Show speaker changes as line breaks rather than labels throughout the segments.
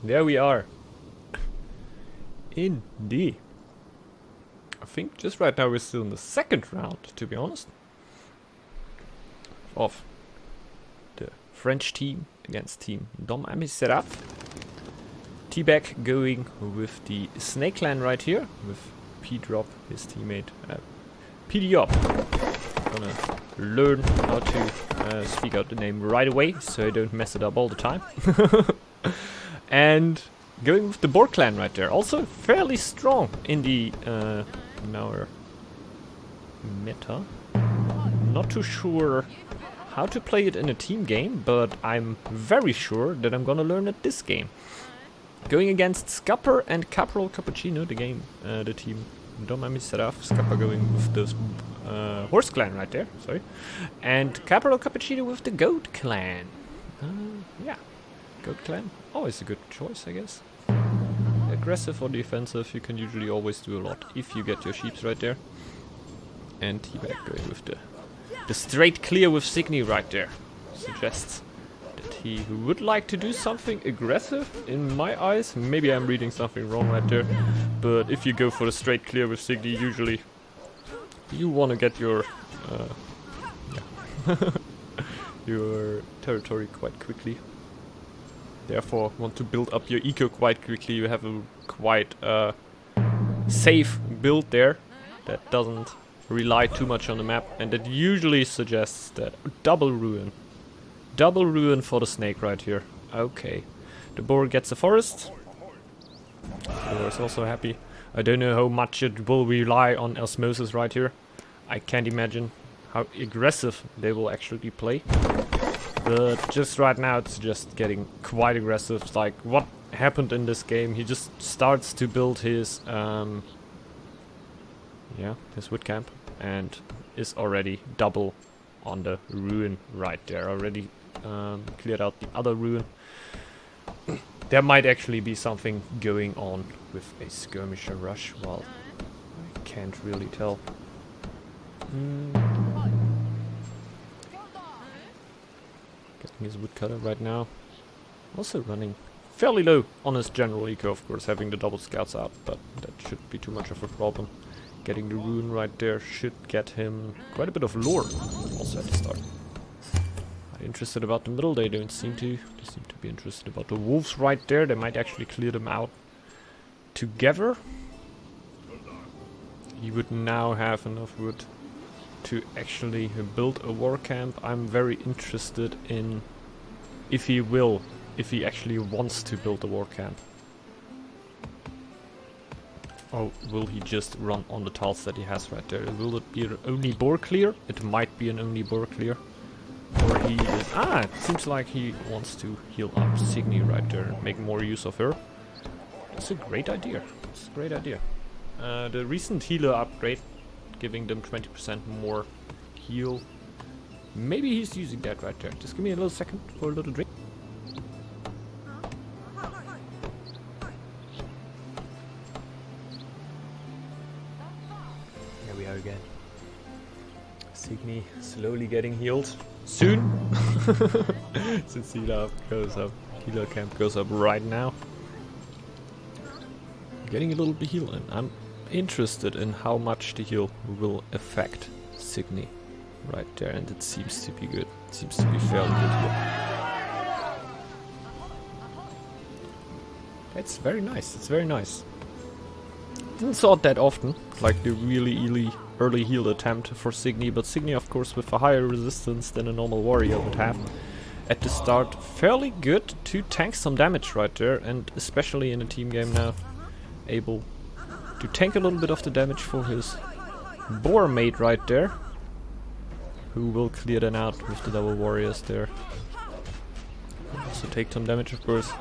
There we are. Indeed. I think just right now we're still in the second round, to be honest. Of the French team against Team DOM AFFICERAFF. T-Back going with the Snake Clan right here, with P-Drop, his teammate, P-Diop. Gonna learn how to speak out the name right away, so I don't mess it up all the time. And going with the Boar Clan right there, also fairly strong in the in our meta. Not too sure how to play it in a team game, but I'm very sure that I'm gonna learn it this game. Going against Scupper and Caporal Cappuccino, the team DOM AFFICERAFF. Scupper going with the Horse Clan right there, sorry. And Caporal Cappuccino with the Goat Clan. Yeah, Goat Clan, always a good choice, I guess. Aggressive or defensive, you can usually always do a lot if you get your sheeps right there. And T-Back going with the straight clear with Signy right there. Suggests that he would like to do something aggressive in my eyes. Maybe I'm reading something wrong right there. But if you go for the straight clear with Signy, usually you want to get your your territory quite quickly. Therefore, want to build up your eco quite quickly. You have a quite safe build there that doesn't rely too much on the map, and that usually suggests that double ruin for the snake right here. Okay, the boar gets a forest. The boar is also happy. I don't know how much it will rely on osmosis right here. I can't imagine how aggressive they will actually play. But just right now it's just getting quite aggressive. It's like what happened in this game. He just starts to build his his wood camp and is already double on the ruin right there. Already cleared out the other ruin. There might actually be something going on with a skirmisher rush. Well, I can't really tell. Getting his woodcutter right now. Also running fairly low on his general eco, of course, having the double scouts out, but that shouldn't be too much of a problem. Getting the rune right there should get him quite a bit of lore also at the start. Not interested about the middle, they don't seem to. They seem to be interested about the wolves right there. They might actually clear them out together. He would now have enough wood to actually build a war camp. I'm very interested in if he actually wants to build a war camp. Or will he just run on the tiles that he has right there? Will it be an only boar clear? It might be an only boar clear. Or he is... it seems like he wants to heal up Signy right there and make more use of her. That's a great idea. It's a great idea. The recent healer upgrade, giving them 20% more heal. Maybe he's using that right there. Just give me a little second for a little drink. Here we are again. Signy slowly getting healed. Soon! Since healer camp goes up right now. Getting a little bit heal in. I'm interested in how much the heal will affect Signy right there, and it seems to be good. It seems to be fairly good here. It's very nice. It's very nice. Didn't saw it that often, like the really early heal attempt for Signy, but Signy, of course, with a higher resistance than a normal warrior would have at the start. Fairly good to tank some damage right there, and especially in a team game now, able to tank a little bit of the damage for his boar mate right there, who will clear them out with the double warriors there. Also take some damage, of course,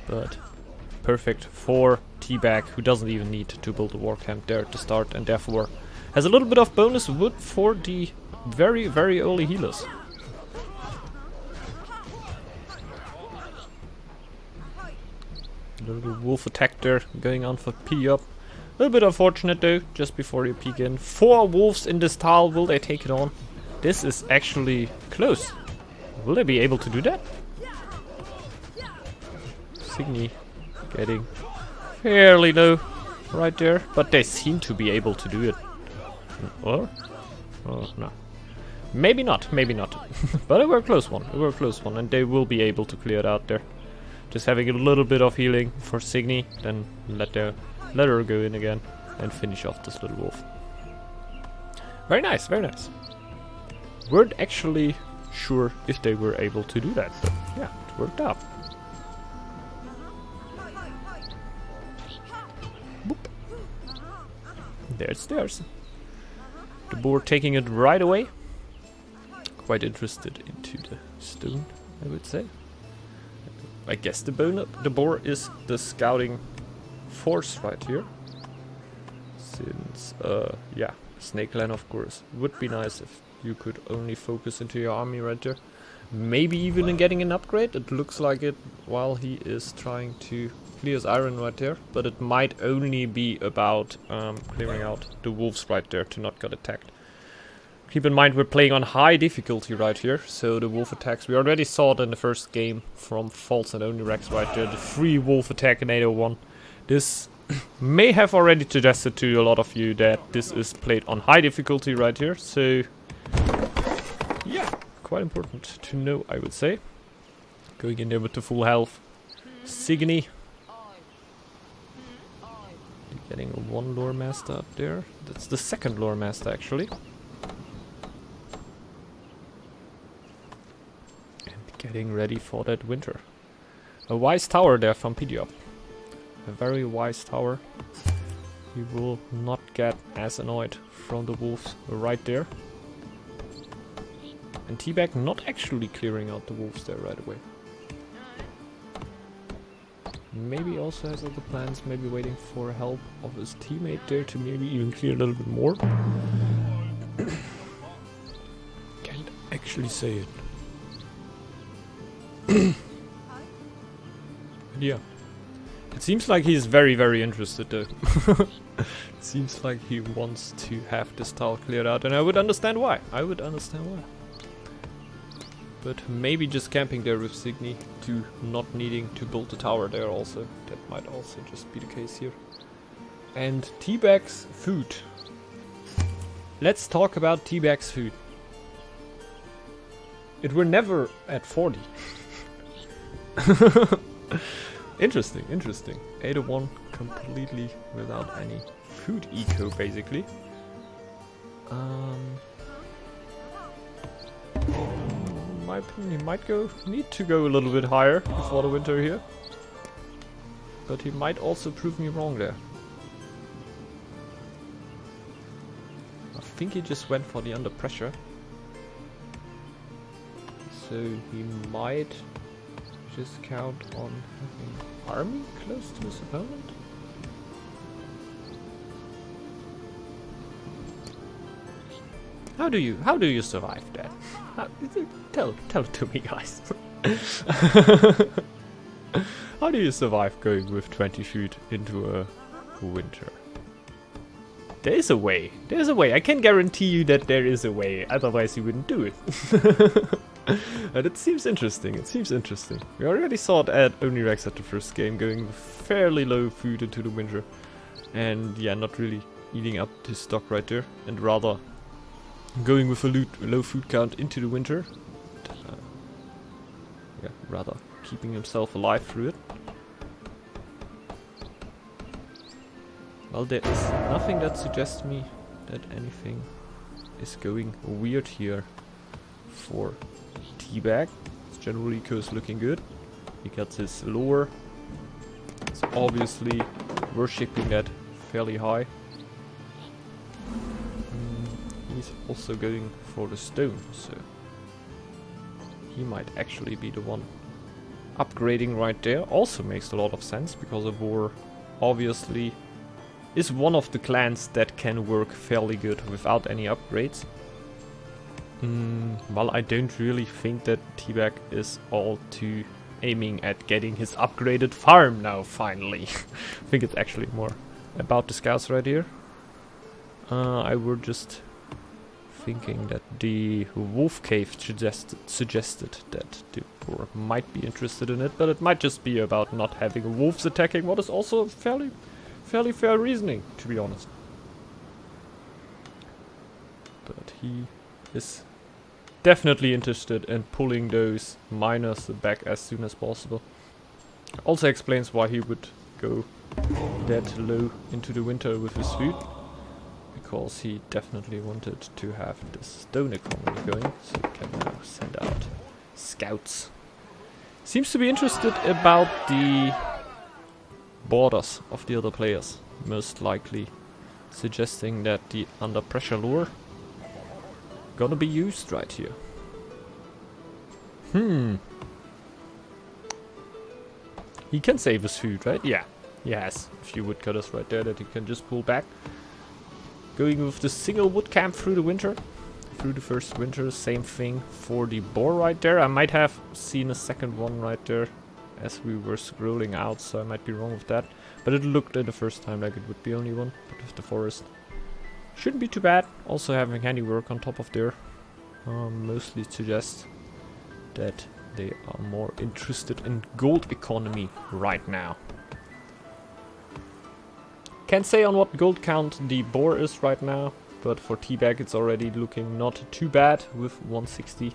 but perfect for T-Back, who doesn't even need to build a war camp there at the start, and therefore has a little bit of bonus wood for the very early healers. A little wolf attack there going on for P-Up. A little bit unfortunate though, just before you peek in. 4 wolves in this tile, will they take it on? This is actually close. Will they be able to do that? Signy getting fairly low right there, but they seem to be able to do it. Or? Oh, no. Maybe not, maybe not. But it were a close one, and they will be able to clear it out there. Just having a little bit of healing for Signy, then let her go in again and finish off this little wolf. Very nice, very nice. Weren't actually sure if they were able to do that, but yeah, it worked out. Boop. There's theirs. The boar taking it right away. Quite interested into the stone, I would say. I guess the boar is the scouting force right here. Since, yeah, Snake Clan, of course. Would be nice if you could only focus into your army right there. Maybe even in getting an upgrade. It looks like it while he is trying to clear his iron right there. But it might only be about clearing out the wolves right there to not get attacked. Keep in mind we're playing on high difficulty right here, so the wolf attacks, we already saw it in the first game from False and Only Rex right there, the free wolf attack in 801. This may have already suggested to a lot of you that this is played on high difficulty right here, so yeah, quite important to know, I would say. Going in there with the full health. Signy. Getting one lore master up there. That's the second lore master actually. Getting ready for that winter. A wise tower there from Pediop. A very wise tower. He will not get as annoyed from the wolves right there. And Teabag not actually clearing out the wolves there right away. Maybe also has other plans, maybe waiting for help of his teammate there to maybe even clear a little bit more. Can't actually say it. Yeah. It seems like he's very, very interested though. It seems like he wants to have this tower cleared out, and I would understand why. But maybe just camping there with Signy to not needing to build the tower there also. That might also just be the case here. And Teabag's food. Let's talk about Teabag's food. It were never at 40. Interesting, interesting. 801 completely without any food eco, basically. In my opinion, he might need to go a little bit higher before the winter here. But he might also prove me wrong there. I think he just went for the under pressure. So he might just count on having army close to his opponent. How do you survive that? Tell it to me, guys. How do you survive going with 20 food into a winter? There is a way. There's a way. I can guarantee you that there is a way. Otherwise you wouldn't do it. And it seems interesting. We already saw it at Only Rex at the first game, going with fairly low food into the winter. And yeah, not really eating up his stock right there. And rather going with a low food count into the winter. Yeah, rather keeping himself alive through it. Well, there is nothing that suggests me that anything is going weird here for Teabag. His general eco is looking good. He got his lore. He's obviously worshipping that fairly high. He's also going for the stone, so he might actually be the one upgrading right there. Also makes a lot of sense because a boar obviously is one of the clans that can work fairly good without any upgrades. Well, I don't really think that Teabag is all too aiming at getting his upgraded farm now, finally. I think it's actually more about the scouts right here. I would just thinking that the wolf cave suggested that the boar might be interested in it, but it might just be about not having wolves attacking, what is also fairly fair reasoning, to be honest. But he is definitely interested in pulling those miners back as soon as possible. Also explains why he would go that low into the winter with his food. Because he definitely wanted to have the stone economy going, so he can now send out scouts. Seems to be interested about the borders of the other players, most likely suggesting that the under pressure lure gonna be used right here. He can save his food, right? Yeah, he has a few woodcutters right there that he can just pull back. Going with the single wood camp through the winter. Through the first winter, same thing for the boar right there. I might have seen a second one right there as we were scrolling out, so I might be wrong with that. But it looked at the first time like it would be only one. But with the forest, shouldn't be too bad. Also having handiwork on top of there mostly suggests that they are more interested in gold economy right now. Can't say on what gold count the boar is right now, but for Teabag it's already looking not too bad with 160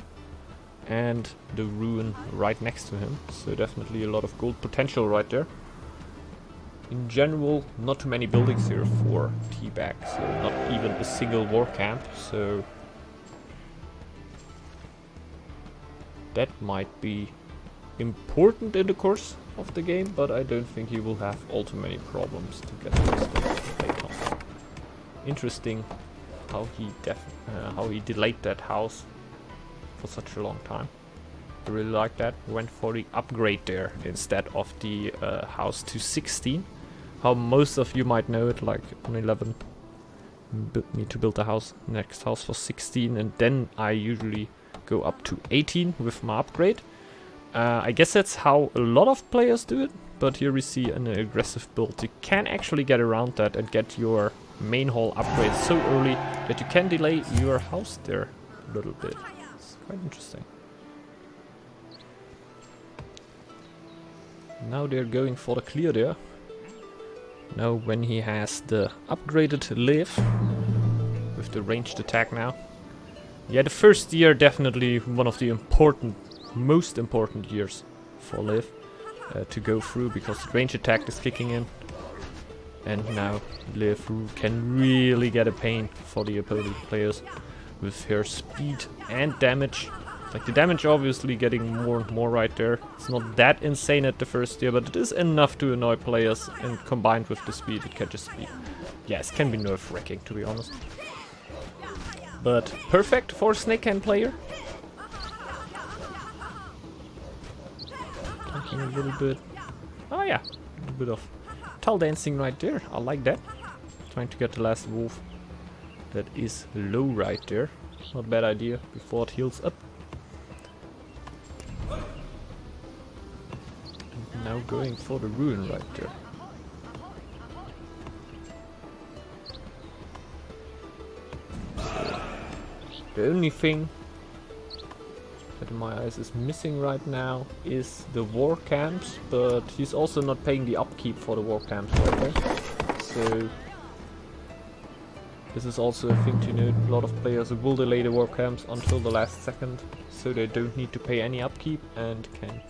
and the ruin right next to him, so definitely a lot of gold potential right there. In general, not too many buildings here for Teabag, so not even a single war camp, so that might be important in the course of the game, but I don't think he will have all too many problems to get this play on. Interesting how he delayed that house for such a long time. I really like that. Went for the upgrade there instead of the house to 16. How most of you might know it, like on 11 need to build a house, next house for 16, and then I usually go up to 18 with my upgrade. I guess that's how a lot of players do it, but here we see an aggressive build. You can actually get around that and get your main hall upgrade so early that you can delay your house there a little bit. It's quite interesting. Now they're going for the clear there. Now when he has the upgraded live with the ranged attack now. Yeah, the first year definitely one of the most important years for Liv to go through, because the range attack is kicking in, and now Liv can really get a pain for the opposing players with her speed and damage. Like the damage obviously getting more and more right there. It's not that insane at the first year, but it is enough to annoy players, and combined with the speed it can just be, yes, it can be nerve-wracking to be honest. But perfect for Snake Hand player. Talking a little bit. Oh yeah, a little bit of tall dancing right there. I like that. Trying to get the last wolf that is low right there. Not a bad idea before it heals up. And now going for the ruin right there. The only thing that in my eyes is missing right now is the war camps, but he's also not paying the upkeep for the war camps right there. So this is also a thing to note. A lot of players will delay the war camps until the last second, so they don't need to pay any upkeep and can,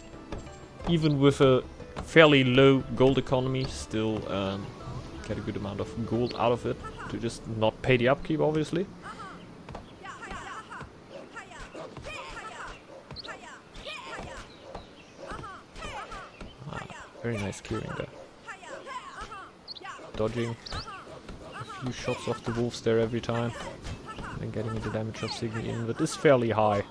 even with a fairly low gold economy, still get a good amount of gold out of it to just not pay the upkeep obviously. Very nice clearing there. Dodging a few shots off the wolves there every time. And then getting the damage of Signy in, but is fairly high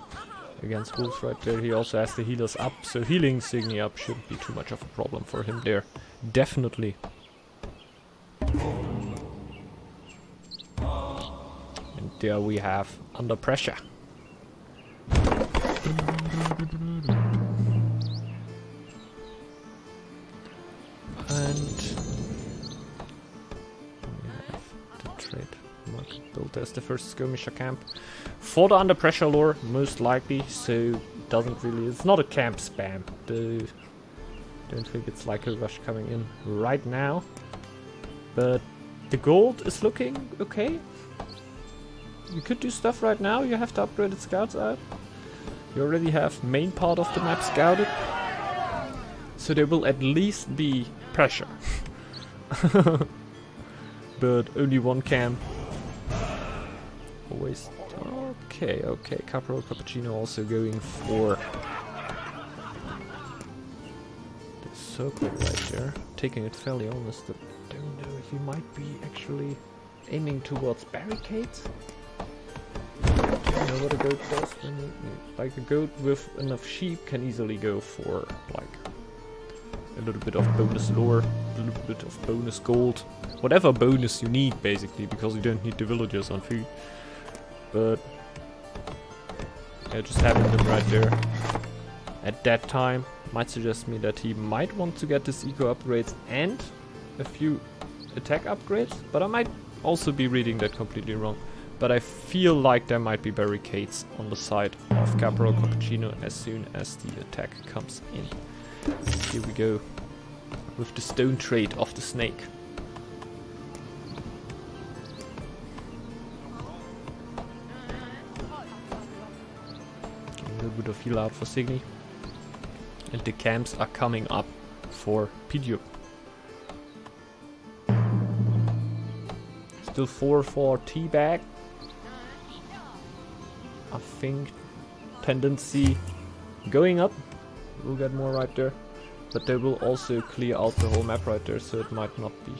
against wolves right there. He also has the healers up, so healing Signy up shouldn't be too much of a problem for him there. Definitely. And there we have Under Pressure. And we have the trade Mark built as the first skirmisher camp for the under pressure lore, most likely. So doesn't really. It's not a camp spam. Don't think it's like a rush coming in right now. But the gold is looking okay. You could do stuff right now. You have the upgraded scouts out. You already have main part of the map scouted. So there will at least be pressure. But only one camp. Always. Okay, okay. Caporal Cappuccino also going for the circle right there. Taking it fairly honest. I don't know if he might be actually aiming towards barricades. I don't know what a goat does. Like a goat with enough sheep can easily go for like a little bit of bonus lore, a little bit of bonus gold, whatever bonus you need basically, because you don't need the villagers on food. But yeah, just having them right there at that time might suggest me that he might want to get this eco upgrades and a few attack upgrades, but I might also be reading that completely wrong. But I feel like there might be barricades on the side of Caporal Cappuccino as soon as the attack comes in. Here we go with the stone trade of the snake. Getting a little bit of heal out for Signy. And the camps are coming up for Pidio. Still 4 for Teabag. I think tendency going up. We'll get more right there, but they will also clear out the whole map right there, so it might not be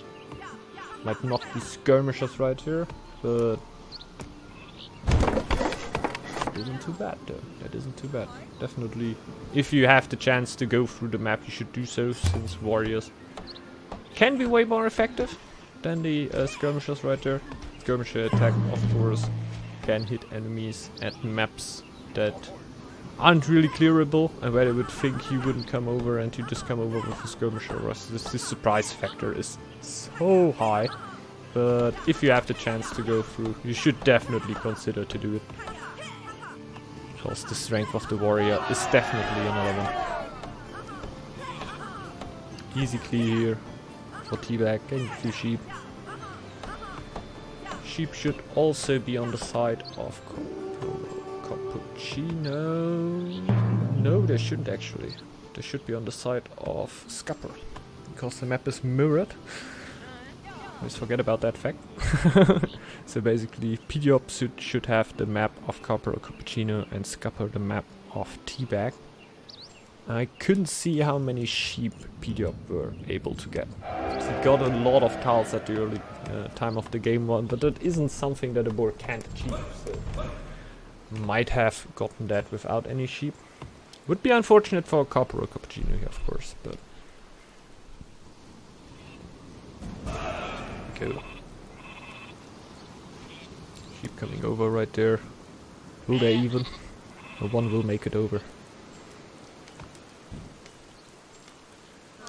skirmishers right here, but it isn't too bad though. That isn't too bad. Definitely, if you have the chance to go through the map, you should do so, since warriors can be way more effective than the skirmishers right there. Skirmisher attack, of course, can hit enemies at maps that aren't really clearable, and where they would think you wouldn't come over and you just come over with a skirmisher. This surprise factor is so high, but if you have the chance to go through, you should definitely consider to do it, because the strength of the warrior is definitely another one. Easy clear here for Teabag, getting a few sheep. Sheep should also be on the side of Cappuccino. No, they shouldn't actually. They should be on the side of Scupper, because the map is mirrored. Always forget about that fact. So basically, Pidiop should have the map of Caporal Cappuccino and Scupper the map of Teabag. I couldn't see how many sheep Pidiop were able to get. He got a lot of tiles at the early time of the game one, but that isn't something that a board can't achieve. So might have gotten that without any sheep. Would be unfortunate for Caporal Cappuccino here, of course, but go. Sheep coming over right there. Will they even? Or one will make it over.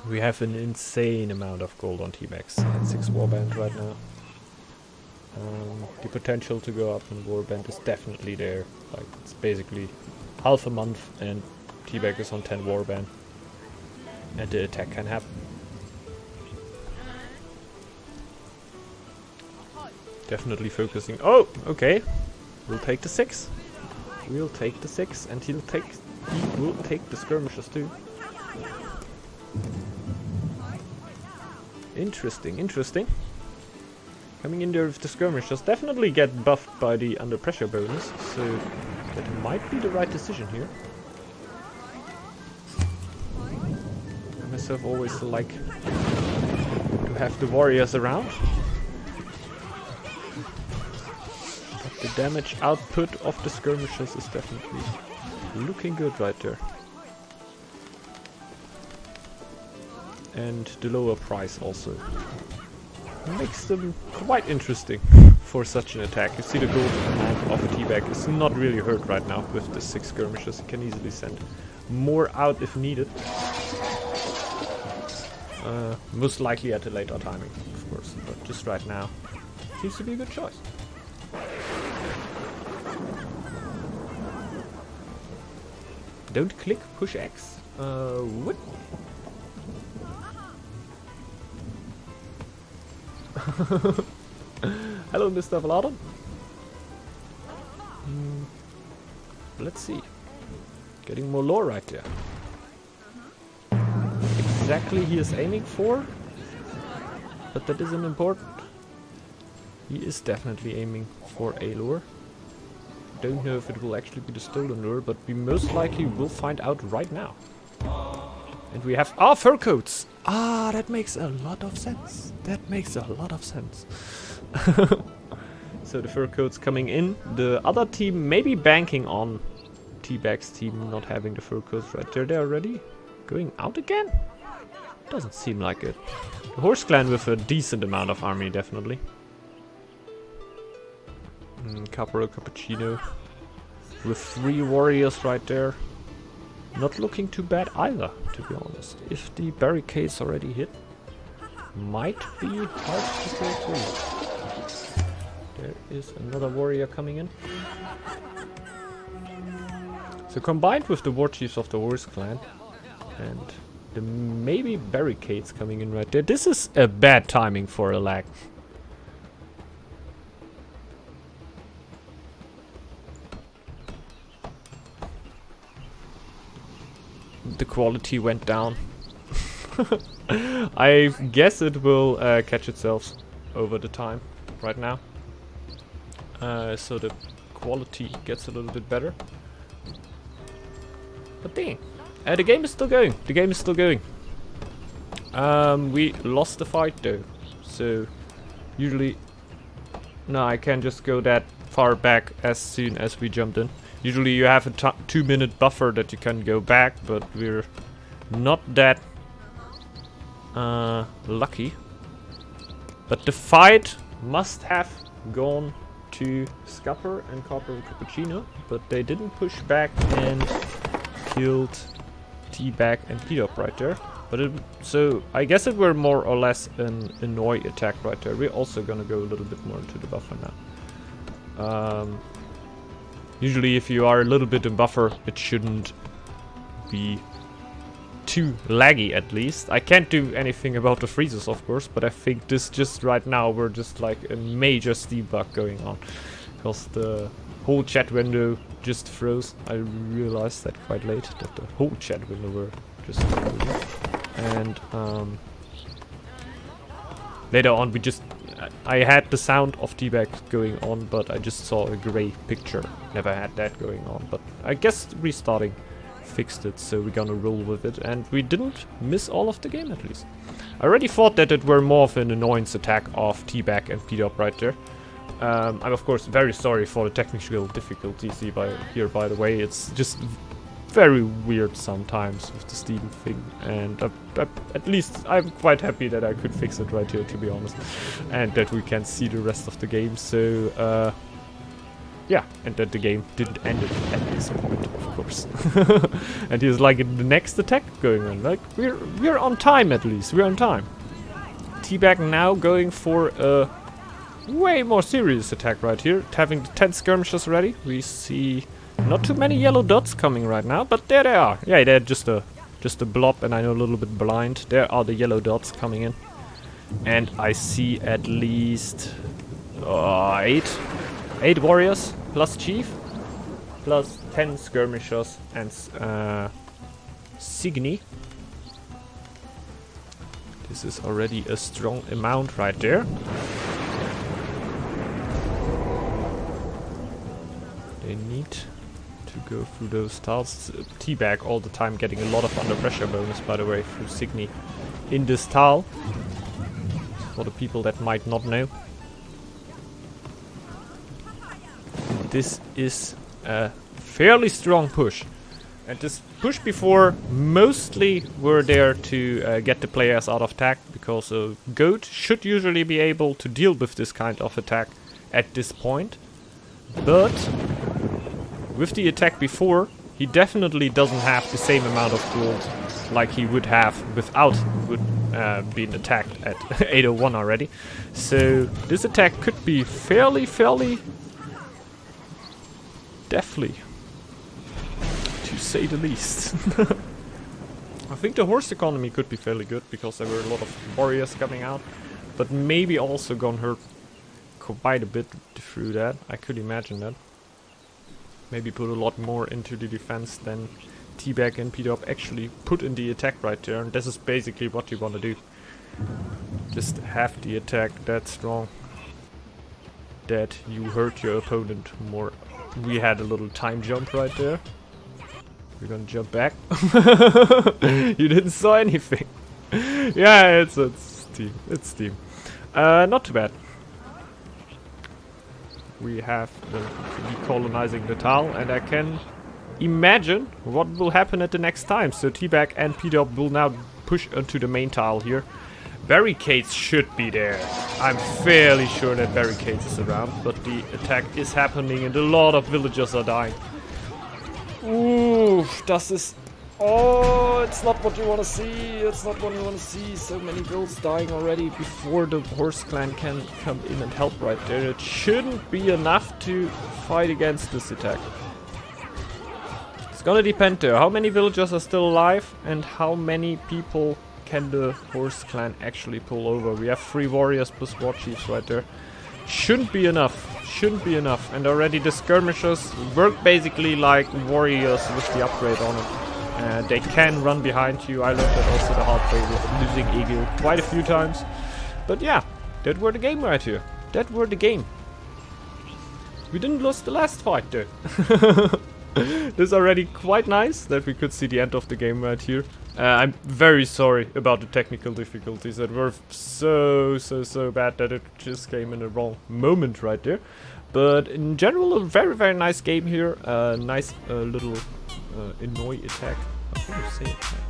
We have an insane amount of gold on T-Max and 6 warbands right now. The potential to go up in warband is definitely there. Like, it's basically half a month and T-Bag is on 10 warband. And the attack can happen. Definitely focusing. Oh, okay. We'll take the 6. We'll take the 6, and he will take the skirmishers too. Interesting, interesting. Coming in there with the skirmishers, definitely get buffed by the under pressure bonus, so that might be the right decision here. I myself always like to have the warriors around. But the damage output of the skirmishers is definitely looking good right there. And the lower price also makes them quite interesting for such an attack. You see the gold amount of a T-Bag is not really hurt right now with the 6 skirmishers. You can easily send more out if needed. Most likely at a later timing, of course, but just right now seems to be a good choice. Don't click, push X. What? Hello, Mr. Vladen. Let's see. Getting more lore right there. Exactly he is aiming for, but that isn't important. He is definitely aiming for a lure. Don't know if it will actually be the stolen lure, but we most likely will find out right now. And we have fur coats. That makes a lot of sense. That makes a lot of sense. So the fur coats coming in. The other team maybe banking on T-Bag's team not having the fur coats right there. They're already going out again? Doesn't seem like it. The horse clan with a decent amount of army, definitely. Caporal Cappuccino with 3 warriors right there. Not looking too bad either, to be honest. If the barricades already hit, might be hard to go through. There is another warrior coming in. So combined with the war chiefs of the horse clan and the maybe barricades coming in right there, this is a bad timing for a lag. The quality went down. I guess it will catch itself over the time right now. So the quality gets a little bit better. But dang, the game is still going. The game is still going. We lost the fight though. So usually, no, I can't just go that far back as soon as we jumped in. Usually you have a 2-minute buffer that you can go back, but we're not that lucky. But the fight must have gone to Scupper and Corporal Cappuccino, but they didn't push back and killed T-Bag and P-Dop right there. But so I guess it were more or less an annoy attack right there. We're also gonna go a little bit more into the buffer now. Usually if you are a little bit in buffer, it shouldn't be too laggy at least. I can't do anything about the freezes of course, but I think this just right now we're just like a major Steam bug going on. Because the whole chat window just froze. I realized that quite late, that the whole chat window were just frozen. And later on we just... I had the sound of T-Bag going on, but I just saw a grey picture. Never had that going on, but I guess restarting fixed it, so we're gonna roll with it. And we didn't miss all of the game at least. I already thought that it were more of an annoyance attack of T-Bag and P-Dop right there. I'm of course very sorry for the technical difficulties here by the way. It's just very weird sometimes with the Steam thing, and at least I'm quite happy that I could fix it right here, to be honest, and that we can see the rest of the game. So yeah, and that the game didn't end it at this point, of course. And here's like the next attack going on. Like we're on time at least. We're on time. T-Bag now going for a way more serious attack right here, having the 10 skirmishers ready. We see not too many yellow dots coming right now, but there they are. Yeah, they're just a blob, and I know a little bit blind. There are the yellow dots coming in, and I see at least 8 warriors plus chief plus 10 skirmishers and Signy. This is already a strong amount right there. They need to go through those tiles. T-Bag all the time getting a lot of under pressure bonus, by the way, through Signy in this tile. For the people that might not know. This is a fairly strong push. And this push before mostly were there to get the players out of attack, because a goat should usually be able to deal with this kind of attack at this point. But with the attack before, he definitely doesn't have the same amount of gold like he would have without being attacked at 801 already. So this attack could be fairly deathly to to say the least. I think the horse economy could be fairly good because there were a lot of warriors coming out, but maybe also gonna hurt quite a bit through that. I could imagine that. Maybe put a lot more into the defense than T-Bag and P-Dop actually put in the attack right there, and this is basically what you want to do. Just have the attack that strong that you hurt your opponent more. We had a little time jump right there. We're gonna jump back. You didn't saw anything. Yeah, it's Team. It's Team. Not too bad. We have the decolonizing the tile, and I can imagine what will happen at the next time. So T-Bag and P-Dop will now push onto the main tile here. Barricades should be there. I'm fairly sure that barricades is around, but the attack is happening and a lot of villagers are dying. Ooh, das ist... Oh, it's not what you want to see. It's not what you want to see. So many builds dying already before the horse clan can come in and help right there. It shouldn't be enough to fight against this attack. It's gonna depend there. How many villagers are still alive and how many people can the horse clan actually pull over? We have 3 warriors plus war chiefs right there. Shouldn't be enough. Shouldn't be enough. And already the skirmishers work basically like warriors with the upgrade on it. They can run behind you. I learned that also the hard way with losing Egil quite a few times. But yeah, that were the game right here. That were the game. We didn't lose the last fight though. This is already quite nice that we could see the end of the game right here. I'm very sorry about the technical difficulties that were so bad that it just came in the wrong moment right there. But in general, a very nice game here. Nice little annoy attack. How can you say attack?